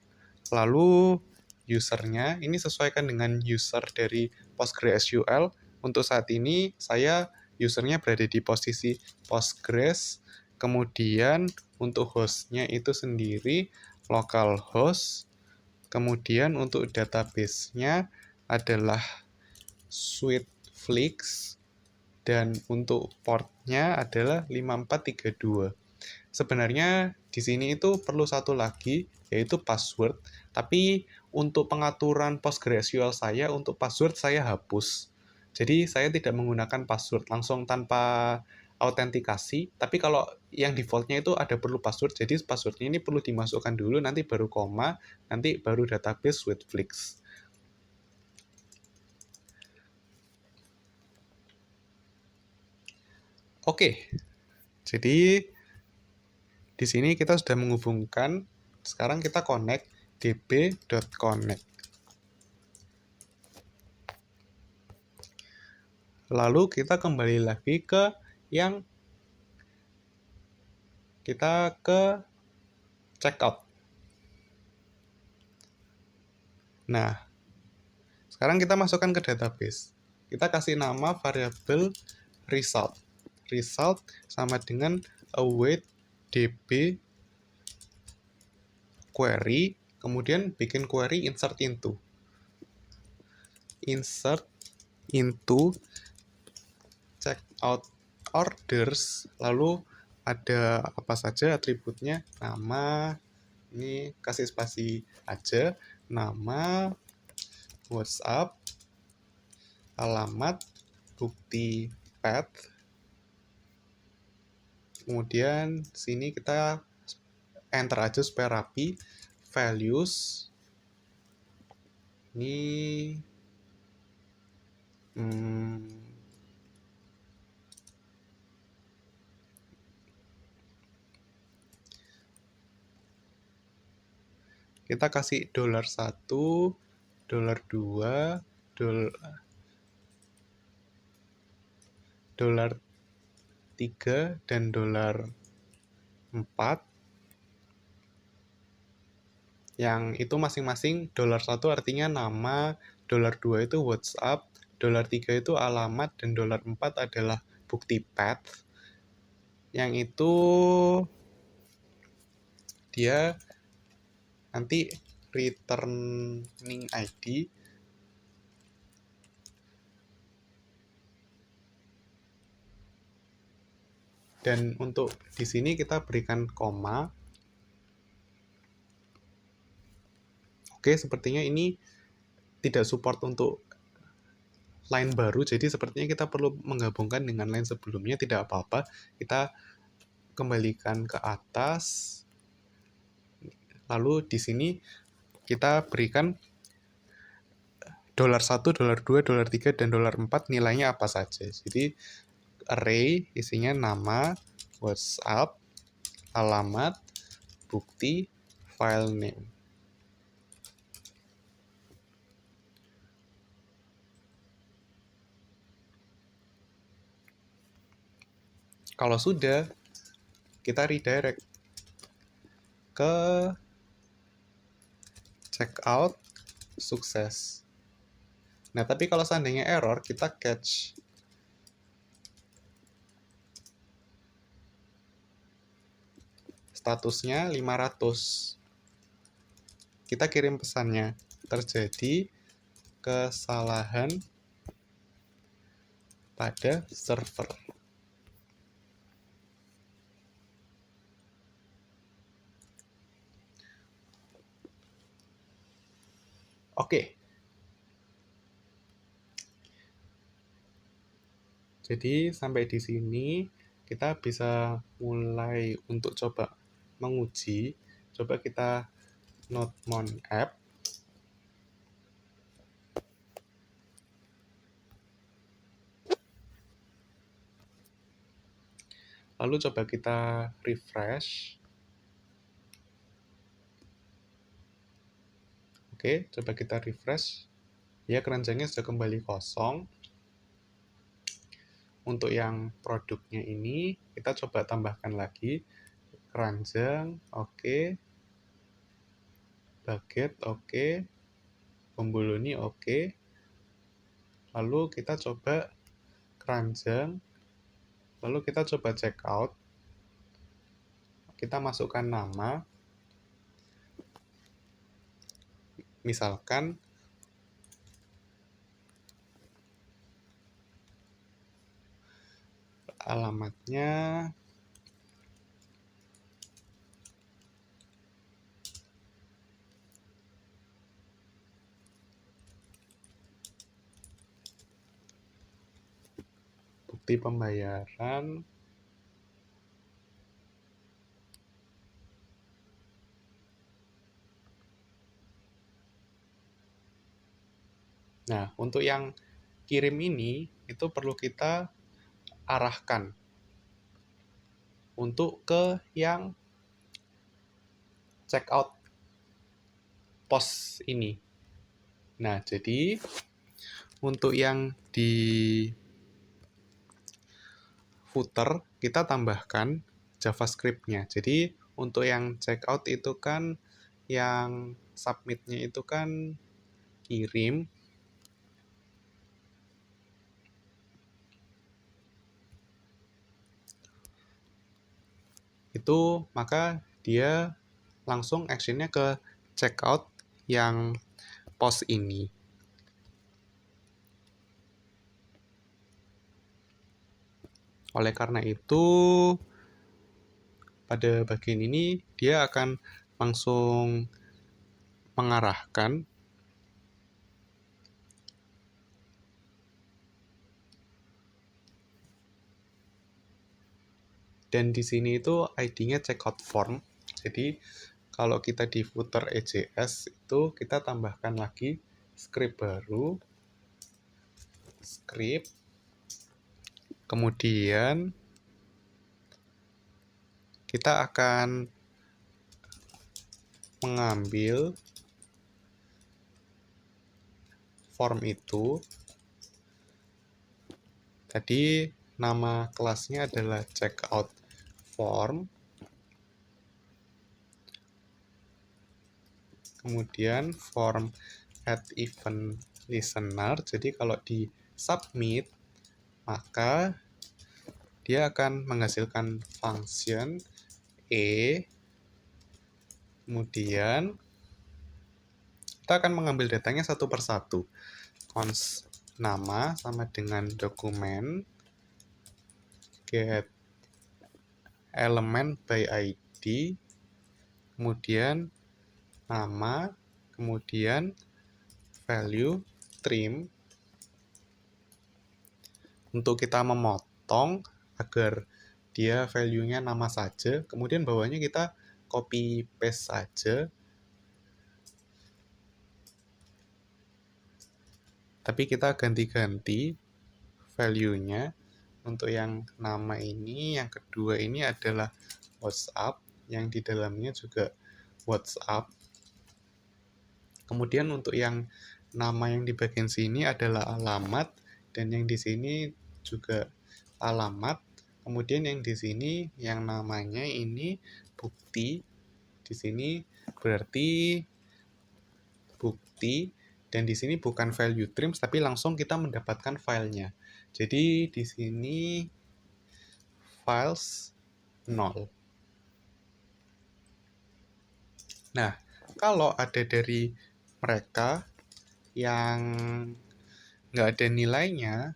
lalu usernya ini sesuaikan dengan user dari PostgreSQL. Untuk saat ini saya usernya berada di posisi Postgres, kemudian untuk hostnya itu sendiri localhost, kemudian untuk database-nya adalah Sweetflix, dan untuk portnya adalah 5432. Sebenarnya di sini itu perlu satu lagi, yaitu password. Tapi untuk pengaturan PostgreSQL saya, untuk password saya hapus. Jadi saya tidak menggunakan password langsung tanpa autentikasi. Tapi kalau yang defaultnya itu ada perlu password, jadi passwordnya ini perlu dimasukkan dulu, nanti baru koma, nanti baru database Sweetflix. Oke, jadi di sini kita sudah menghubungkan. Sekarang kita connect db.connect. Lalu kita kembali lagi ke yang kita ke checkout. Nah, sekarang kita masukkan ke database. Kita kasih nama variabel result. Result sama dengan await db query, kemudian bikin query insert into. Insert into checkout orders, lalu ada apa saja atributnya, nama, ini kasih spasi aja, nama, WhatsApp, alamat, bukti path, kemudian sini kita enter aja supaya rapi, values, ini kita kasih $1, $2, $3, dan $4. Yang itu masing-masing $1 artinya nama, $2 itu WhatsApp, $3 itu alamat, dan $4 adalah bukti path. Yang itu dia nanti returning ID. Dan untuk di sini kita berikan koma. Oke, sepertinya ini tidak support untuk line baru, jadi sepertinya kita perlu menggabungkan dengan line sebelumnya. Tidak apa-apa, kita kembalikan ke atas. Lalu di sini kita berikan $1, $2, $3, dan $4 nilainya apa saja. Jadi array isinya nama, WhatsApp, alamat, bukti, file name. Kalau sudah, kita redirect ke checkout, sukses. Nah, tapi kalau seandainya error, kita catch. Statusnya 500. Kita kirim pesannya, terjadi kesalahan pada server. Oke. Jadi sampai di sini kita bisa mulai untuk coba menguji. Coba kita node mon app. Lalu coba kita refresh. Oke, coba kita refresh. Ya, keranjangnya sudah kembali kosong. Untuk yang produknya ini, kita coba tambahkan lagi. Keranjang, oke. Baget, oke. Bomboloni, oke. Lalu kita coba keranjang. Lalu kita coba check out. Kita masukkan nama. Misalkan alamatnya bukti pembayaran. Nah, untuk yang kirim ini, itu perlu kita arahkan untuk ke yang checkout pos ini. Nah, jadi untuk yang di footer, kita tambahkan JavaScript-nya. Jadi, untuk yang checkout itu kan, yang submit-nya itu kan kirim. Itu maka dia langsung action-nya ke checkout yang post ini. Oleh karena itu, pada bagian ini dia akan langsung mengarahkan dan di sini itu ID-nya checkout form. Jadi kalau kita di footer EJS itu kita tambahkan lagi script baru, script, kemudian kita akan mengambil form itu. Tadi nama kelasnya adalah checkout form. Kemudian form add event listener. Jadi kalau di submit, maka dia akan menghasilkan function E. Kemudian kita akan mengambil datanya satu persatu. Const nama sama dengan dokumen get element by ID, kemudian nama, kemudian value trim. Untuk kita memotong agar dia value-nya nama saja, kemudian bawahnya kita copy paste saja. Tapi kita ganti-ganti value-nya. Untuk yang nama ini, yang kedua ini adalah WhatsApp, yang di dalamnya juga WhatsApp. Kemudian untuk yang nama yang di bagian sini adalah alamat, dan yang di sini juga alamat. Kemudian yang di sini yang namanya ini bukti. Di sini berarti bukti, dan di sini bukan value streams tapi langsung kita mendapatkan filenya. Jadi di sini files 0. Nah, kalau ada dari mereka yang nggak ada nilainya,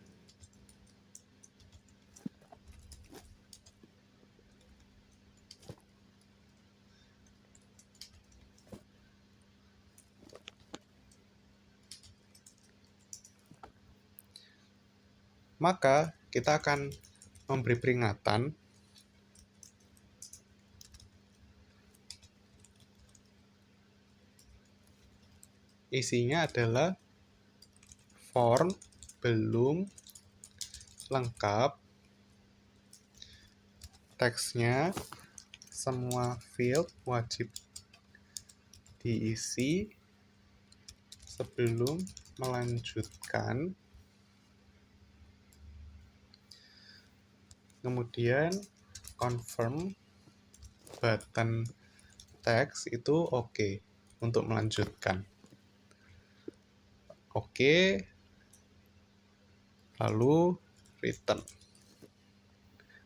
maka kita akan memberi peringatan isinya adalah form belum lengkap, teksnya semua field wajib diisi sebelum melanjutkan. Kemudian confirm button teks itu oke untuk melanjutkan. Oke, lalu return.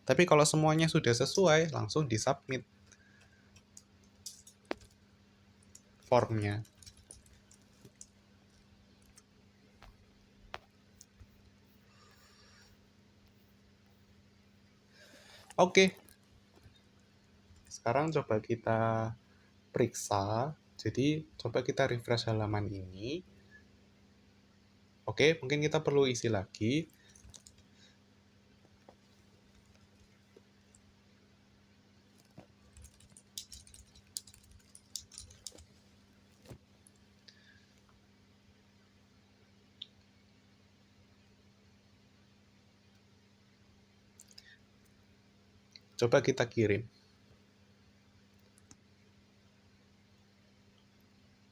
Tapi kalau semuanya sudah sesuai, langsung disubmit formnya. Oke, sekarang coba kita periksa. Jadi coba kita refresh halaman ini. Oke, mungkin kita perlu isi lagi. Coba kita kirim.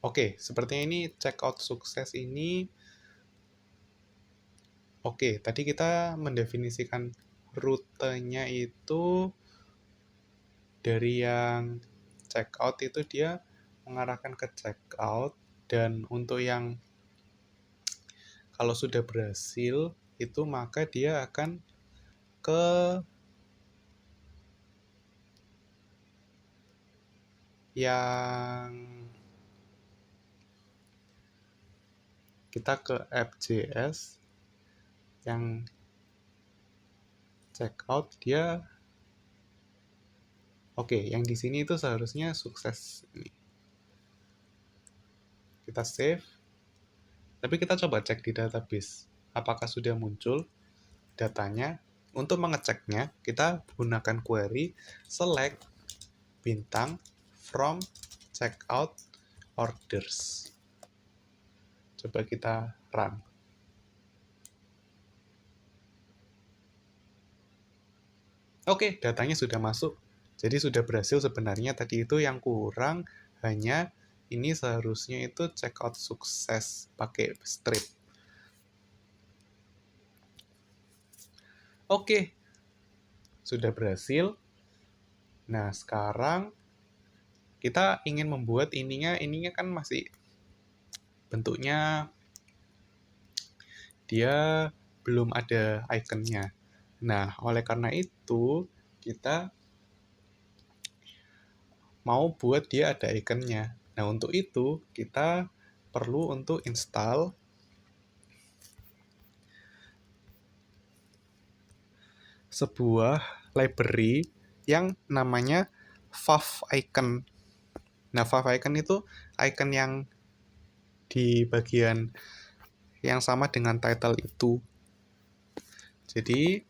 Oke, sepertinya ini checkout sukses ini. Oke, tadi kita mendefinisikan rutenya itu dari yang checkout itu dia mengarahkan ke checkout, dan untuk yang kalau sudah berhasil itu maka dia akan ke yang kita ke app.js yang checkout dia oke, yang di sini itu seharusnya sukses. Kita save. Tapi kita coba cek di database apakah sudah muncul datanya. Untuk mengeceknya kita gunakan query select bintang from checkout orders. Coba kita run. Oke, datanya sudah masuk. Jadi sudah berhasil sebenarnya. Tadi itu yang kurang hanya ini seharusnya itu checkout sukses pakai strip. Oke, sudah berhasil. Nah, sekarang kita ingin membuat ininya kan masih bentuknya dia belum ada ikonnya. Nah, oleh karena itu kita mau buat dia ada ikonnya. Nah, untuk itu kita perlu untuk install sebuah library yang namanya favicon. Nah, favicon itu icon yang di bagian yang sama dengan title itu. Jadi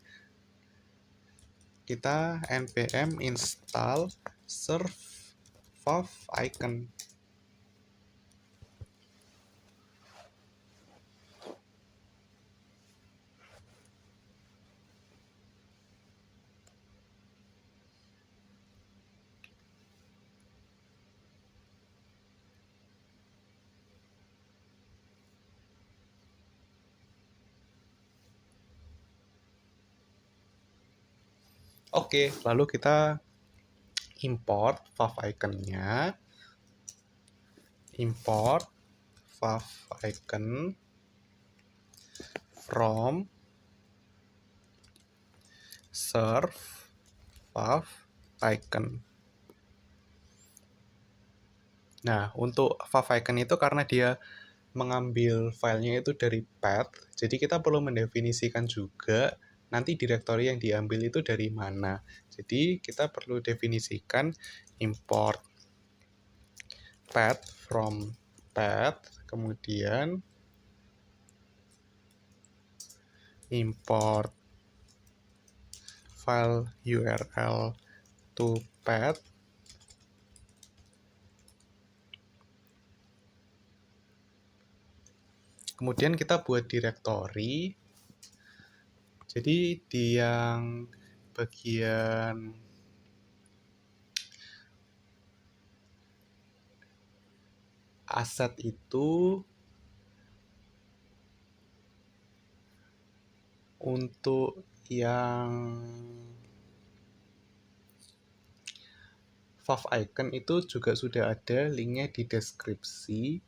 kita npm install serve favicon. Oke, lalu kita import favicon-nya. Import favicon from serve favicon. Nah, untuk favicon itu karena dia mengambil filenya itu dari path, jadi kita perlu mendefinisikan juga nanti direktori yang diambil itu dari mana. Jadi kita perlu definisikan import path from path, kemudian import file URL to path. Kemudian kita buat directory. Jadi di yang bagian aset itu untuk yang favicon itu juga sudah ada linknya di deskripsi.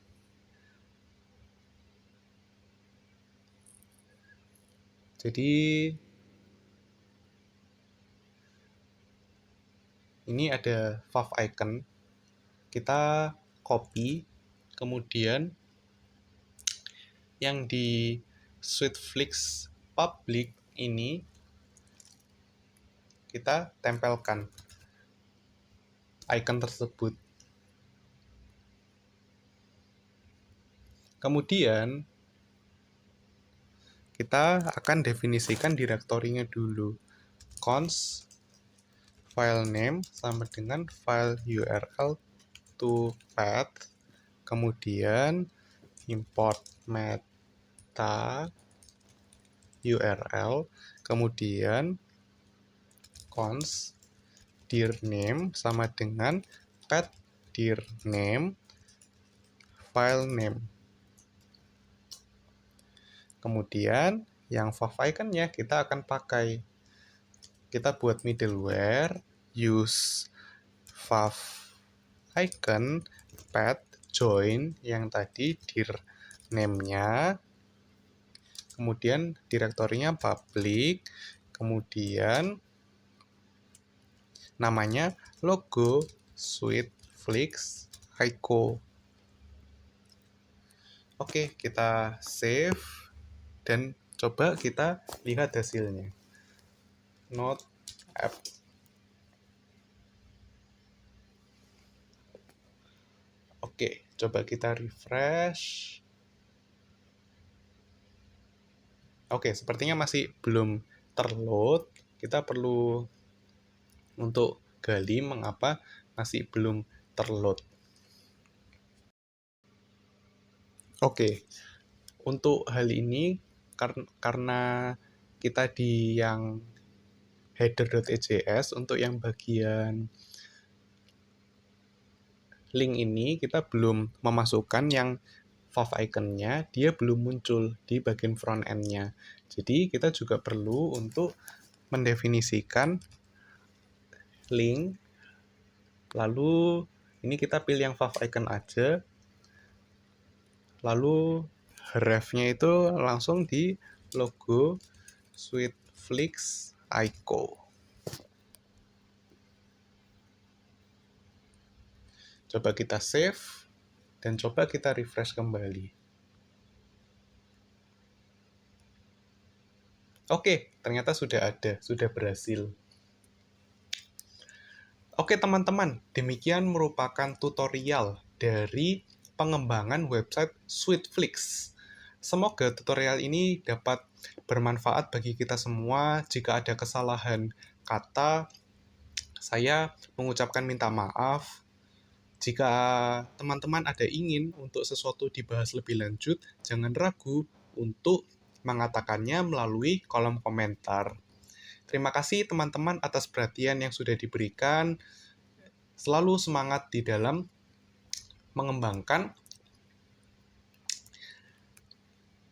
Jadi ini ada favicon, kita copy, kemudian yang di Sweetflix public ini kita tempelkan icon tersebut. Kemudian kita akan definisikan direktorinya dulu. Const file name sama dengan file URL to path, kemudian import meta URL, kemudian const dir name sama dengan path dir name file name. Kemudian yang favicon-nya kita akan pakai. Kita buat middleware, use favicon path join yang tadi dir name-nya, kemudian direktorinya public, kemudian namanya logo Sweetflix ICO. Oke, kita save dan coba kita lihat hasilnya. Node app. Oke, coba kita refresh. Oke, sepertinya masih belum terload. Kita perlu untuk gali mengapa masih belum terload. Oke, untuk hal ini karena kita di yang header.ejs, untuk yang bagian link ini kita belum memasukkan yang favicon-nya, dia belum muncul di bagian front end-nya. Jadi kita juga perlu untuk mendefinisikan link, lalu ini kita pilih yang favicon aja, lalu ref-nya itu langsung di logo Sweetflix ICO. Coba kita save dan coba kita refresh kembali. Oke, ternyata sudah ada, sudah berhasil. Oke teman-teman, demikian merupakan tutorial dari pengembangan website Sweetflix. Semoga tutorial ini dapat bermanfaat bagi kita semua. Jika ada kesalahan kata, saya mengucapkan minta maaf. Jika teman-teman ada ingin untuk sesuatu dibahas lebih lanjut, jangan ragu untuk mengatakannya melalui kolom komentar. Terima kasih teman-teman atas perhatian yang sudah diberikan. Selalu semangat di dalam mengembangkan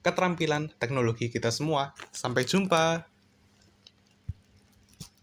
keterampilan teknologi kita semua. Sampai jumpa.